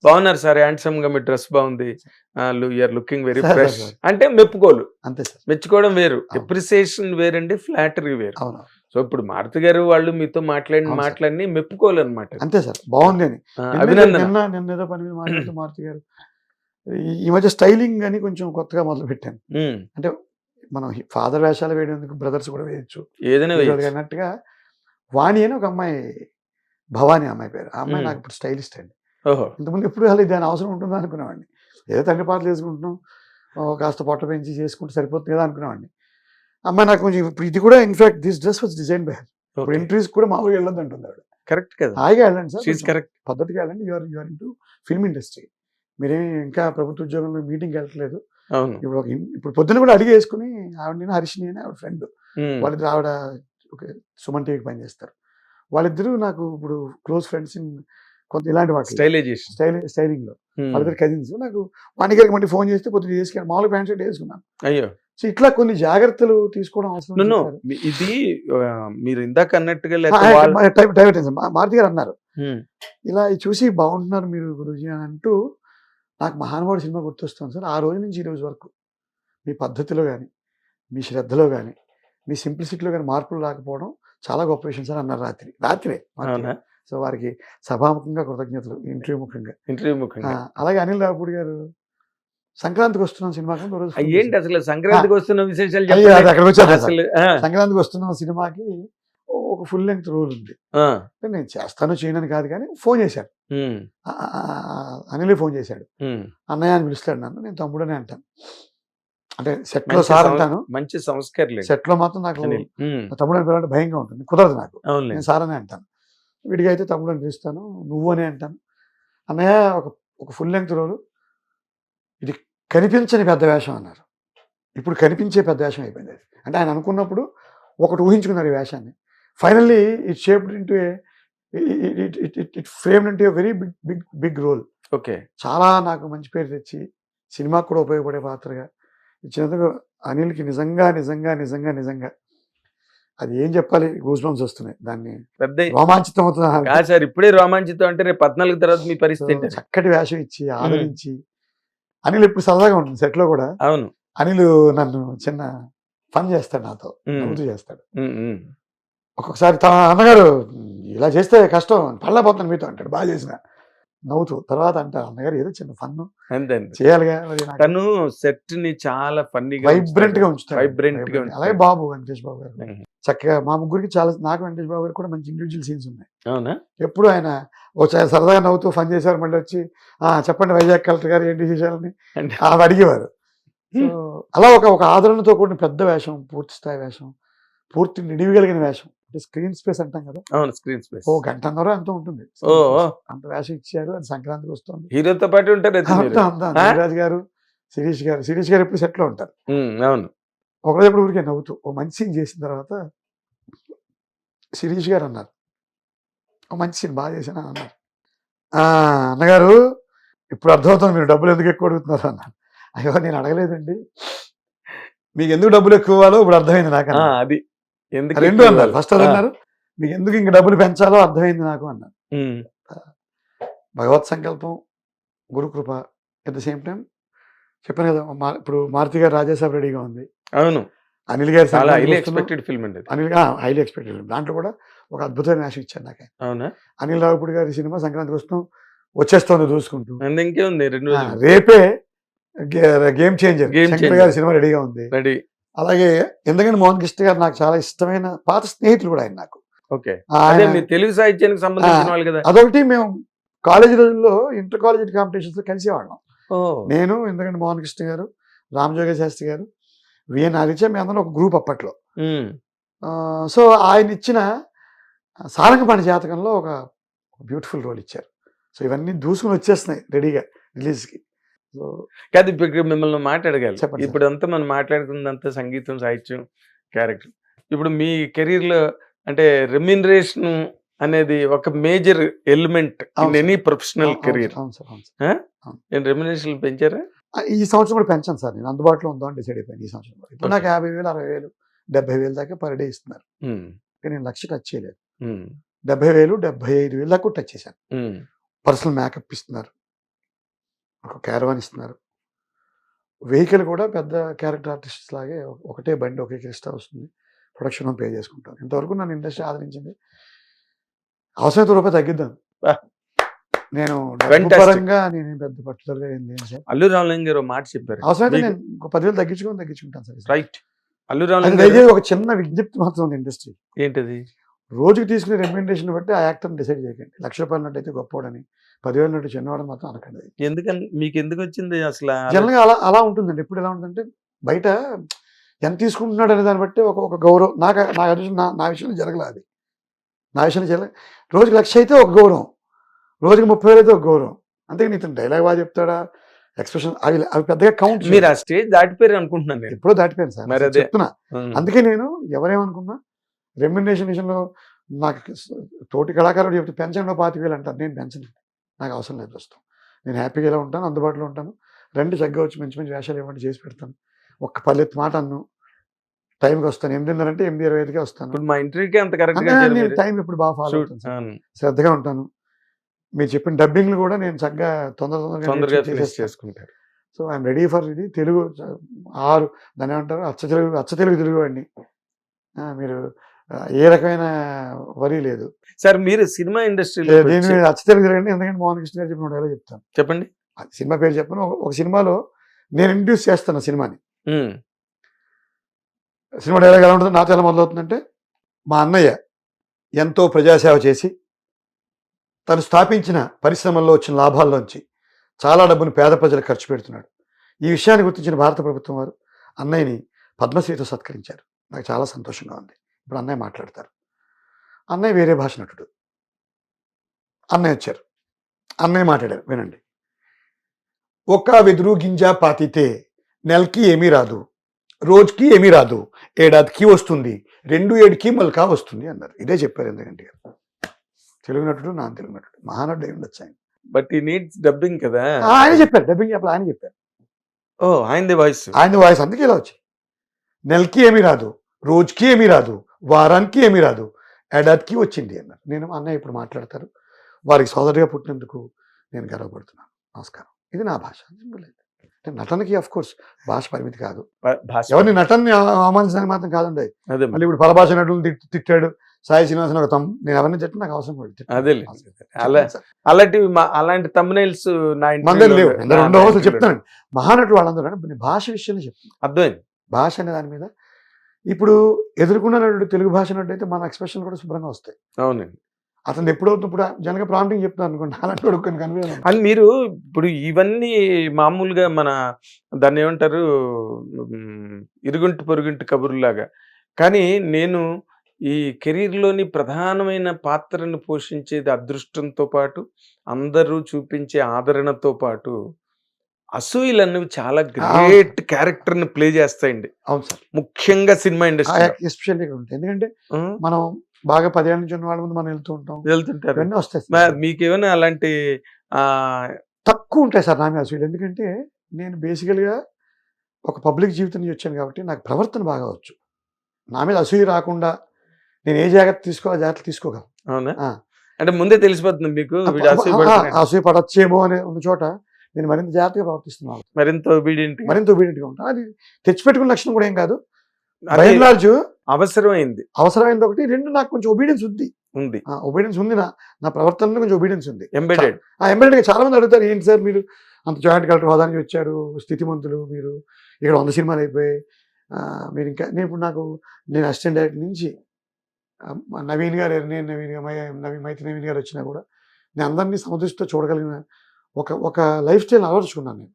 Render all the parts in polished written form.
బాగున్నారు sir, handsome గా మీ డ్రెస్ బాగుంది, you're looking very sir fresh sir అంటే మెప్పుకోలు. అంతే సార్. మెచ్చుకోవడం వేరు, అవును. ఎప్రిసియేషన్ వేరండి, ఫ్లాటరీ వేరు. అవును సో ఇప్పుడు మారుతి గారు వాళ్ళు మీతో మాట్లాడిన అవును సార్. మాటలన్నీ మెప్పుకోలు అనమాట. అంతే సార్, బాగుంది అని. అభినందన. నిన్న ఏదో పని మీద మాట్లాడుతూ మారుతి గారు ఈ మధ్య స్టైలింగ్ అని కొంచెం కొత్తగా మొదలు పెట్టాను. ఉమ్, అంటే మనం ఫాదర్ వేషాలు వేయడానికి బ్రదర్స్ కూడా వేయచ్చు ఏదైనా వేయొచ్చు. అన్నట్టుగా. వాణి అని ఒక అమ్మాయి, భవానీ అమ్మాయి పేరు. ఆ అమ్మాయి నాకు ఇప్పుడు స్టైలిస్ట్ అండి. ఓహో, ఇంతకుముందు ఎప్పుడు అసలు దాని అవసరం ఉంటుందా అనుకునేవాడిని. ఏదో తండ్రి పాటలు వేసుకుంటున్నాం, కాస్త పొట్ట పెంచి చేసుకుంటే సరిపోతుంది కదా అనుకునేవాడిని. అమ్మాయి నాకు కొంచెం ఇప్పుడు ఇది కూడా in fact this dress was design by her. ఇప్పుడు ఎంట్రీస్ కూడా మామూలుగా వెళ్ళొద్దు అంటుంది ఆవిడ. కరెక్ట్ కదా, హాయిగా వెళ్ళండి సార్, షీఈస్ కరెక్ట్. పద్ధతిగా వెళ్ళండి. యూఆర్ ఇంటూ ఫిల్మ్ ఇండస్ట్రీ, మీరేమి ఇంకా ప్రభుత్వ ఉద్యోగంలో మీటింగ్కి వెళ్ళట్లేదు. అవును. ఇప్పుడు పొద్దున్న కూడా అడిగి వేసుకుని ఆవిడ, నేను హర్షిని అని ఆవిడ ఫ్రెండ్, ఉమ్, వాళ్ళిద్దరు ఆవిడ సుమన్ టీవీకి పనిచేస్తారు. వాళ్ళిద్దరూ నాకు ఇప్పుడు క్లోజ్ ఫ్రెండ్స్ ఇన్ కొంత ఇలాంటి వాటి స్టైలైజేషన్. స్టైలింగ్ లో. వాళ్ళిద్దరు కజిన్స్. నాకు వాణి గారికి మళ్ళీ ఫోన్ చేస్తే పొద్దున్న చేసుకున్నాను, మామూలు ప్యాంట్ షర్ట్ వేసుకున్నాను. అయ్యో, సో ఇట్లా కొన్ని జాగ్రత్తలు తీసుకోవడం అవసరం. నన్ను ఇది మీరు ఇందాక అన్నట్టుగా లేకపోతే మారుతి గారు అన్నారు ఇలా చూసి బాగుంటున్నారు మీరు గురూజీ అని అంటూ, నాకు మహానుభావుడు సినిమా గుర్తొస్తుంది సార్. ఆ రోజు నుంచి ఈ రోజు వరకు మీ పద్ధతిలో కానీ, మీ శ్రద్ధలో కానీ, మీ సింప్లిసిటీలో కానీ మార్పులు రాకపోవడం చాలా గొప్ప విషయం సార్ అన్నారు రాత్రే. సో వారికి సభాముఖంగా కృతజ్ఞతలు, ఇంటర్వ్యూ ముఖ్యంగా. అలాగే అనిల్ రావుపూడి గారు సంక్రాంతికి వస్తున్నాం సినిమాకి ఏంటి అసలు సంక్రాంతికి వస్తున్న విశేషాలు అక్కడికి వచ్చారు. అసలు సంక్రాంతికి వస్తున్నాం సినిమాకి ఒక ఫుల్ లెంగ్త్ రోల్ ఉంది. నేను చేస్తాను చేయనని కాదు కానీ ఫోన్ చేశాడు, అనిల్ ఫోన్ చేశాడు. అన్నయ్య అని పిలుస్తాడు నన్ను, నేను తమ్ముడు అని అంటాను. అంటే సెట్ లో సార్ అంటాను, మంచి సంస్కారం. సెట్ లో మాత్రం నాకు తమ్ముడు అని పిలవంటే భయంగా ఉంటుంది, కుదరదు నాకు. నేను సార్ అని అంటాను, విడిగా అయితే తమ్ముడు అని పిలుస్తాను, నువ్వు అని అంటాను. అన్నయ్య ఒక ఫుల్ లెంగ్త్ రోలు, ఇది కనిపించని పెద్ద వేషం అన్నారు. ఇప్పుడు కనిపించే పెద్ద వేషం అయిపోయింది అది. అంటే ఆయన అనుకున్నప్పుడు ఒకటి ఊహించుకున్నారు ఈ వేషాన్ని. Finally it shaped into it framed into very big role. Okay, చాలా నాకు మంచి పేరు తెచ్చి సినిమాకు కూడా ఉపయోగపడే పాత్రగా ఇచ్చినందుకు అనిల్కి నిజంగా నిజంగా నిజంగా నిజంగా అది ఏం చెప్పాలి, గూస్ బంప్స్ వస్తున్నాయి. దాన్ని పెద్ద రోమాంచితం అవుతుంది సార్. ఇప్పుడే రోమాంచితం అంటే రేపు 14 తర్వాత మీ పరిస్థితి. చక్కటి వేషం ఇచ్చి ఆదరించి, అనిల్ ఇప్పుడు సరదాగా ఉంటుంది సెట్ లో కూడా. అవును, అనిల్ నన్ను చిన్న ఫన్ చేస్తాడు, నాతో నవ్వుతూ చేస్తాడు. ఒక్కొక్కసారి అన్నగారు ఇలా చేస్తే కష్టం, పళ్ళపోతాను మీతో అంటాడు, బాగా చేసిన నవ్వుతూ. తర్వాత అంటారు అన్నగారు ఏదో చిన్న ఫన్ చేయాలిగా. తను సెట్ ని చాలా ఫన్నీగా వైబ్రెంట్ గా ఉంచుతాడు. అలాగే బాబు, వెంకటేష్ బాబు గారు చక్కగా, మా ముగ్గురికి చాలా, నాకు వెంకటేష్ బాబు గారు కూడా మంచి ఇండివిజువల్ సీన్స్ ఉన్నాయి. అవునా, ఎప్పుడు ఆయన ఒకసారి సరదాగా నవ్వుతూ ఫన్ చేసేవారు, మళ్ళీ వచ్చి చెప్పండి వైజాగ్ కలెక్టర్ గారు ఏంటి విషయాలని అవి అడిగేవారు. సో అలా ఒక ఆదరణతో కూడిన పెద్ద వేషం, పూర్తి స్థాయి వేషం, పూర్తి నిడివిగలిగిన వేషం. అంటే స్క్రీన్ స్పేస్ అంటాం కదా. అవును, స్క్రీన్ స్పేస్. 1 గంటన్నర అంత ఉంటుంది. అంత వేషం ఇచ్చారు. అది సంక్రాంతికి వస్తుంది. హీరోతో పాటు ఉంటారు రాజు గారు, శిరీష్ గారు ఎప్పుడు సెట్ లో ఉంటారు. అవును, ఒకరోజు ఎప్పుడు ఊరికే నవ్వుతూ ఓ మంచి సీన్ చేసిన తర్వాత శిరీష్ గారు అన్నారు, ఓ మంచి సీన్ బాగా చేశాను అన్నారు. అన్నగారు ఇప్పుడు అర్థమవుతుంది మీరు డబ్బులు ఎందుకు ఎక్కువ అడుగుతున్నారు అన్నారు. అయ్యో నేను అడగలేదండి, మీకు ఎందుకు డబ్బులు ఎక్కువ ఇవ్వాలో ఇప్పుడు అర్థమైంది నాకు. అది రెండు అన్నారు. ఫస్ట్ అది అన్నారు, మీకు ఎందుకు ఇంక డబ్బులు పెంచాలో అర్థమైంది నాకు అన్నారు. భగవత్ సంకల్పం, gurukrupa, at the same time చెప్పాను కదా. ఇప్పుడు మారుతి గారు రాజాసాబ్ రెడీగా ఉంది. అవును, అనిల్ గారు హైలీ ఎక్స్పెక్టెడ్ ఫిల్మ్ అండి. Highly expected film. దాంట్లో కూడా ఒక అద్భుతమైన వేషం ఇచ్చారు నాకు. అవునా, అనిల్ రావుపూడి గారి సినిమా సంక్రాంతికి వచ్చేస్తుంది చూసుకుంటూ. ఇంకేముంది, రేపే గేమ్ చేంజర్ శంకర్ గారి సినిమా రెడీగా ఉంది. రెడీ. అలాగే ఎందుకంటే మోహన్ కృష్ణ గారు నాకు చాలా ఇష్టమైన పాత స్నేహితులు కూడా ఆయన నాకు. తెలుగు సాహిత్యానికి సంబంధించిన వాళ్ళు కదా. అదొకటి, మేము కాలేజీ రోజుల్లో ఇంటర్ కాలేజ్ కాంపిటీషన్స్ లో కలిసేవాళ్ళం. నేను, ఎందుకంటే మోహన్ కృష్ణ గారు, రామజోగ శాస్త్రి గారు, విఎన్ ఆదిత్య, మీ అందరం ఒక గ్రూప్ అప్పట్లో. సో ఆయన ఇచ్చిన సారంగపాణి జాతకంలో ఒక బ్యూటిఫుల్ రోల్ ఇచ్చారు. సో ఇవన్నీ దూసుకుని వచ్చేస్తున్నాయి రెడీగా రిలీజ్కి. సో కాదు, ఇప్పుడు మిమ్మల్ని మాట్లాడగలి. ఇప్పుడు అంతా మనం మాట్లాడుతుందంతా సంగీతం, సాహిత్యం, క్యారెక్టర్. ఇప్పుడు మీ కెరీర్ లో అంటే రెమ్యూనరేషన్ అనేది ఒక major element in any professional career. Remuneration పెంచారా? ఈ సంవత్సరం కూడా పెంచాను సార్. నేను అందుబాటులో ఉందామని డిసైడ్ అయిపోయాను ఈ సంవత్సరం. ఇప్పుడు నాకు 50,000, 60,000, 70,000 దాకా పర్ డే ఇస్తున్నారు. నేను 1,00,000 టచ్ చేయలేదు. 70,000, 75,000 దాకా టచ్ చేశాను. పర్సనల్ మేకప్ ఇస్తున్నారు, ఒక క్యారవాన్ ఇస్తున్నారు. వెహికల్ కూడా పెద్ద క్యారెక్టర్ ఆర్టిస్ట్ లాగే ఒకటే బండి ఒకే క్రిస్టా వస్తుంది. ప్రొడక్షన్ పే చేసుకుంటాను. ఇంతవరకు నన్ను ఇండస్ట్రీ ఆదరించింది. అవసరమైతే రూపాయి తగ్గిద్దాను. నేను డబ్బు పరంగా నేను పెద్ద పట్టుదలగా ఏం లేను సార్. అల్లు రామలింగ గారు మాట చెప్పారు, అవసరమైతే నేను ఒక 10,000 తగ్గించుకుంటాను సార్. రైట్. అల్లు రామలింగ దయచేసి ఒక చిన్న విజ్ఞప్తి మాత్రం ఉంది ఇండస్ట్రీ. ఏంటది? రోజుకి తీసుకునే రెమ్యునరేషన్ బట్టి ఆ యాక్టర్ని డిసైడ్ చేయకండి. ₹1,00,000 నట్టు అయితే గొప్పవాడని, 10,000 నట్టు చిన్నవాడని మాత్రం అనకండి. ఎందుకని మీకు ఎందుకు వచ్చింది అసలు? జనరల్గా అలా ఉంటుందండి. ఎప్పుడు ఎలా ఉంటుందంటే బయట ఎంత తీసుకుంటున్నాడు అనే దాన్ని బట్టి ఒక గౌరవం. నాకు నా విషయంలో జరగలేదు అది. నా విషయంలో జరగలేదు. రోజుకి 1,00,000 అయితే ఒక గౌరవం, రోజుకి 30,000 అయితే ఒక గౌరవం. అంతే ఇతను డైలాగ్ బాగా చెప్తాడా, ఎక్స్ప్రెషన్ అవి పెద్దగా కౌంట్. మీరు ఆ స్టేజ్ దాటిపోయారు అనుకుంటున్నాను నేను. ఎప్పుడో దాటిపోయాను సార్, చెప్తున్నా. అందుకే నేను ఎవరేమనుకున్నా రెమ్యునరేషన్ విషయంలో నాకు తోటి కళాకారుడు చెప్తే పెన్షన్లో 25,000 అంటారు. నేను పెన్షన్ నాకు అవసరం లేదు. ప్రస్తుతం నేను హ్యాపీగా ఇలా ఉంటాను, అందుబాటులో ఉంటాను. రండి చక్కగా వచ్చి మంచి మంచి వేషాలు ఇవ్వండి, చేసి పెడతాను. ఒక్క పల్లెత్తు మాట అన్ను, టైంకి వస్తాను. 8:30 అంటే 8:25కే వస్తాను. ఇప్పుడు మా ఇంటర్వ్యూకి అంత కరెక్ట్ గా నేను టైం ఇప్పుడు బాగా ఫాలో అవుతాను, శ్రద్ధగా ఉంటాను. మీరు చెప్పిన డబ్బింగ్లు కూడా నేను చక్కగా తొందరగా చేసుకుంటాను. సో ఐఎమ్ రెడీ ఫర్ ఇది. తెలుగు 6 దాన్ని ఏమంటారు, అచ్చ తెలుగు వాడిని. మీరు ఏ రకమైన వరి లేదు సార్. మీరు సినిమా ఇండస్ట్రీలో దీని మీద అచ్చ తెలుగు తిరగండి. ఎందుకంటే మోహన్ కృష్ణ గారు చెప్పిన డైలాగ్ చెప్తాను. చెప్పండి. సినిమా పేరు చెప్పను. ఒక సినిమాలో నేను ఇంట్రడ్యూస్ చేస్తాను సినిమాని. సినిమా డైలాగ్ ఎలా ఉంటుంది, నాతో ఎలా మొదలవుతుందంటే, మా అన్నయ్య ఎంతో ప్రజాసేవ చేసి తను స్థాపించిన పరిశ్రమల్లో వచ్చిన లాభాల్లోంచి చాలా డబ్బును పేద ప్రజలకు ఖర్చు పెడుతున్నాడు. ఈ విషయాన్ని గుర్తించిన భారత ప్రభుత్వం వారు అన్నయ్యని పద్మశ్రీతో సత్కరించారు. నాకు చాలా సంతోషంగా ఉంది. ఇప్పుడు అన్నయ్య మాట్లాడతారు. అన్నయ్య వేరే భాష నటుడు. అన్నయ్య వచ్చారు, అన్నయ్య మాట్లాడారు, వినండి. ఒక్క వెదురు గింజ పాతితే నెలకి ఏమీ రాదు, రోజుకి ఏమీ రాదు, ఏడాదికి వస్తుంది, 2 ఏడుకి మొలక వస్తుంది అన్నారు. ఇదే చెప్పారు ఎందుకంటే తెలుగు నటుడు, నాన్ తెలుగు నటుడు, మహానటుడు అయి ఉండొచ్చు ఆయన. బట్ ఈ నీడ్స్ డబ్బింగ్ కదా. ఆయన చెప్పారు, డబ్బింగ్ చెప్పాలి, ఆయన చెప్పారు. ఆయనది వాయిస్, అందుకే ఇలా వచ్చి నెలకి ఏమీ రాదు, రోజుకి ఏమీ రాదు, వారానికి ఏమీ రాదు, ఏడాదికి వచ్చింది అన్నారు. నేను అన్నయ్య ఇప్పుడు మాట్లాడతారు. వారికి సోదరుడిగా పుట్టినందుకు నేను గర్వపడుతున్నాను. నమస్కారం. ఇది నా భాష. నటనకి అఫ్ కోర్స్ భాష పరిమితి కాదు. ఎవరిని నటనని అవమానించడానికి మాత్రం కాదండి. మళ్ళీ ఇప్పుడు పరభాష నటులను తిట్టాడు సాయి శ్రీనివాసన్ ఒక నేను ఎవరిని తిట్టిన నాకు అవసరం పడుతుంది. అలాంటి thumbnails లేవు. చెప్తానండి, మహానటుడు వాళ్ళందరూ భాష విషయంలో చెప్తాను. అర్థమైంది. భాష అనే దాని మీద ఇప్పుడు ఎదుర్కొన్న నటుడు తెలుగు భాష నటుడు అయితే మన ఎక్స్ప్రెషన్ కూడా శుభ్రంగా వస్తాయి. అవునండి. అతను ఎప్పుడవుతుంది ఇప్పుడు జనగా ప్రాంప్టింగ్ చెప్తాను అనుకోండి, అలాంటి కన్వీనియన్స్. అని మీరు ఇప్పుడు ఇవన్నీ మామూలుగా మన దాన్ని ఏమంటారు, ఇరుగుంటి పొరుగుంటి కబుర్లాగా. కానీ నేను ఈ కెరీర్లోని ప్రధానమైన పాత్రను పోషించేది అదృష్టంతో పాటు, అందరూ చూపించే ఆదరణతో పాటు, అసూయలు అనేవి చాలా గ్రేట్ క్యారెక్టర్ ని ప్లే చేస్తాయండి. అవును సార్, ముఖ్యంగా సినిమా ఇండస్ట్రీ ఎస్పెషల్లీ ఉంటాయి. ఎందుకంటే మనం బాగా 10 ఏళ్ళ నుంచి ఉన్న వాళ్ళ ముందు మనం వెళ్తుంటారు, అన్నీ వస్తాయి. మీకేమైనా అలాంటి తక్కువ ఉంటాయి సార్ నా మీద అసూయలు. ఎందుకంటే నేను బేసికల్గా ఒక పబ్లిక్ జీవితం నుంచి వచ్చాను కాబట్టి నాకు ప్రవర్తన బాగా వచ్చు. నా మీద అసూయ రాకుండా నేను ఏ జాగ్రత్త తీసుకోవాలి, జాగ్రత్తలు తీసుకోగలను. అవునా? అంటే ముందే తెలిసిపోతుంది మీకు అసూయ పడచ్చేమో అనే ఉన్న చోట నేను మరింత జాగ్రత్తగా ప్రవర్తిస్తున్నాను, మరింత ఒబీడియంట్గా ఉంటాను. అది తెచ్చిపెట్టుకున్న లక్షణం కూడా ఏం కాదు. బైలార్జ్ అవసరమైంది ఒకటి, 2 నాకు కొంచెం ఒబీడియన్స్ ఉంది. ఒబీడియన్స్ ఉంది, నా ప్రవర్తనలో కొంచెం ఒబీడియన్స్ ఉంది. ఎంబెడెడ్ చాలా మంది అడుగుతారు, ఏంటి సార్ మీరు అంత జాయింట్ కలెక్టర్ హోదానికి వచ్చారు, స్థితిమంతులు, మీరు ఇక్కడ 100 సినిమాలు అయిపోయాయి, మీరు ఇంకా నేను అసిస్టెంట్ డైరెక్టర్ నుంచి నవీన్ గారు, మైత్రి నవీన్ గారు వచ్చినా కూడా నేను అందరినీ సమదృష్టితో చూడగలిగిన ఒక లైఫ్ స్టైల్ అలవర్చుకున్నాను నేను.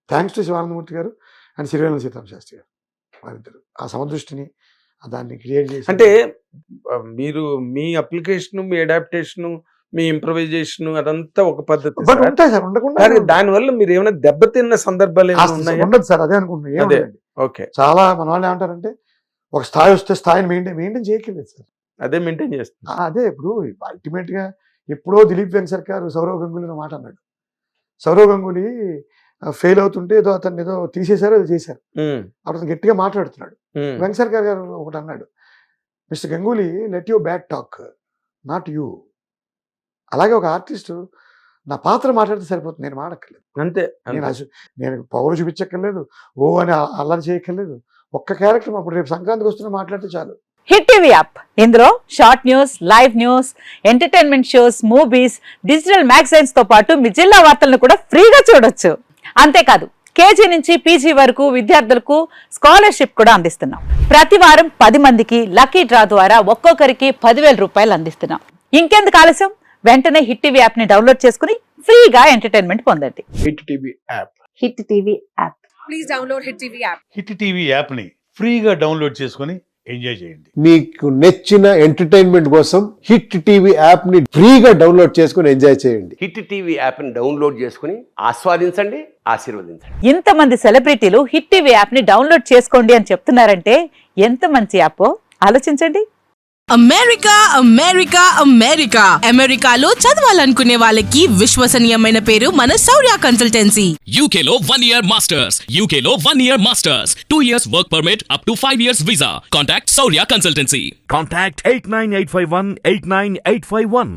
థ్యాంక్స్ టు శివానందమూర్తి గారు అండ్ సిరివేల సీతారామ శాస్త్రి గారు. వారిద్దరు ఆ సమదృష్టిని దాన్ని క్రియేట్ చేసి, అంటే మీరు మీ అప్లికేషన్, మీ అడాప్టేషన్, మీ ఇంప్రవైజేషన్ అదంతా ఒక పద్ధతి ఉంటాయి సార్. ఉండకుండా దానివల్ల మీరు ఏమైనా దెబ్బతిన్న సందర్భాలు ఉండదు సార్. అదే అనుకుంటున్నాను. ఓకే, చాలా మన వాళ్ళు ఏమంటారంటే ఒక స్థాయి వస్తే స్థాయిని మెయింటైన్ చేయట్లేదు సార్. అదే మెయింటైన్ చేస్తుంది. అదే ఇప్పుడు అల్టిమేట్ గా ఎప్పుడో దిలీప్ వెంకట్ సౌరవ్ గంగూలీ మాట అన్నాడు. సౌరవ్ గంగూలీ ఫెయిల్ అవుతుంటే అతన్ని ఏదో తీసేశారు, అది చేశారు. అప్పుడు గట్టిగా మాట్లాడుతున్నాడు. వెంకట్ గారు ఒకటి అన్నాడు, mister Ganguly let you back talk, not you. అలాగే ఒక ఆర్టిస్టు నా పాత్ర మాట్లాడితే సరిపోతుంది, నేను మాడక్కర్లేదు. అంతే నేను పౌరు చూపించక్కర్లేదు, ఓ అని అల్లరి చేయక్కర్లేదు. ఒక్క క్యారెక్టర్ అప్పుడు రేపు సంక్రాంతికి వస్తున్నా మాట్లాడితే చాలు. హిట్ టీవీ యాప్, ఇందులో short news, live news, entertainment shows, movies, digital magazines తో పాటు మీ జిల్లా వార్తలను కూడా ఫ్రీగా చూడొచ్చు. అంతేకాదు కేజీ నుంచి పీజీ వరకు విద్యార్థులకు స్కాలర్షిప్ కూడా అందిస్తున్నాం. ప్రతి వారం 10 మందికి లక్కీ డ్రా ద్వారా ఒక్కొక్కరికి 10,000 రూపాయలు అందిస్తున్నాం. ఇంకెందుకు ఆలస్యం, వెంటనే హిట్ టీవీ యాప్ ని డౌన్లోడ్ చేసుకుని ఫ్రీగా ఎంటర్టైన్మెంట్ పొందండి. Hit TV app. Hit TV app. Please download hit TV app. Hit TV app ని ఫ్రీగా డౌన్లోడ్ చేసుకొని ఎంజాయ్ చేయండి. మీకు నచ్చిన ఎంటర్టైన్మెంట్ కోసం హిట్ టీవీ యాప్ ని ఫ్రీగా డౌన్లోడ్ చేసుకొని ఎంజాయ్ చేయండి. హిట్ టీవీ యాప్ ని డౌన్లోడ్ చేసుకుని ఆస్వాదించండి, ఆశీర్వదించండి. ఇంతమంది సెలబ్రిటీలు హిట్ టీవీ యాప్ ని డౌన్లోడ్ చేసుకోండి అని చెప్తున్నారంటే ఎంత మంచి యాప్ ఆలోచించండి. అమెరికా అమెరికా అమెరికా అమెరికాలో చదవాలనుకునే వాళ్ళకి విశ్వసనీయమైన పేరు మన శౌర్య కన్సల్టెన్సీ. UK లో 1 year masters. UK లో 1 year masters. 2 years work permit up to 5 years visa. Contact Saurya Consultancy. Contact 89851 89851.